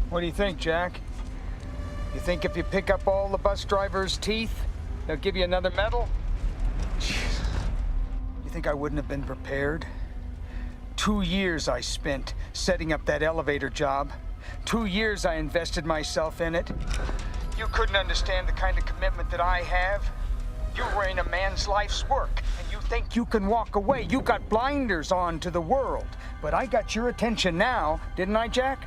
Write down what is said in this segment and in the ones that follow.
What do you think, Jack? You think if you pick up all the bus drivers' teeth, they'll give you another medal? Jeez. You think I wouldn't have been prepared? 2 years I spent setting up that elevator job. 2 years I invested myself in it. You couldn't understand the kind of commitment that I have. You were in a man's life's work, and you think you can walk away. You got blinders on to the world. But I got your attention now, didn't I, Jack?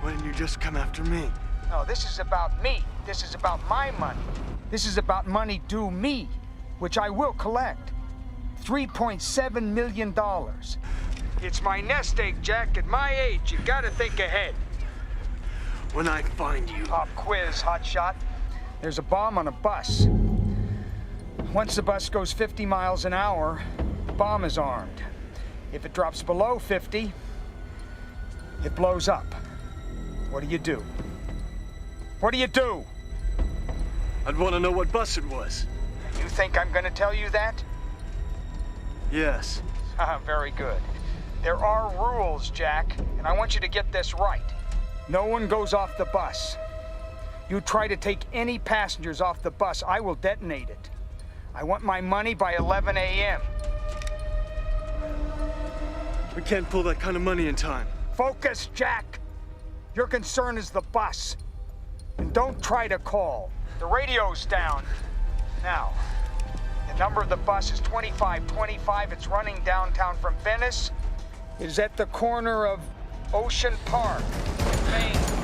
Why didn't you just come after me? No, this is about me. This is about my money. This is about money due me, which I will collect. $3.7 million. It's my nest egg, Jack. At my age, you gotta think ahead. When I find you... Pop quiz, hotshot. There's a bomb on a bus. Once the bus goes 50 miles an hour, the bomb is armed. If it drops below 50, it blows up. What do you do? What do you do? I'd want to know what bus it was. And you think I'm gonna tell you that? Yes. Very good. There are rules, Jack, and I want you to get this right. No one goes off the bus. You try to take any passengers off the bus, I will detonate it. I want my money by 11 a.m. We can't pull that kind of money in time. Focus, Jack. Your concern is the bus. And don't try to call. The radio's down. Now, the number of the bus is 2525. It's running downtown from Venice. It is at the corner of Ocean Park, Payne.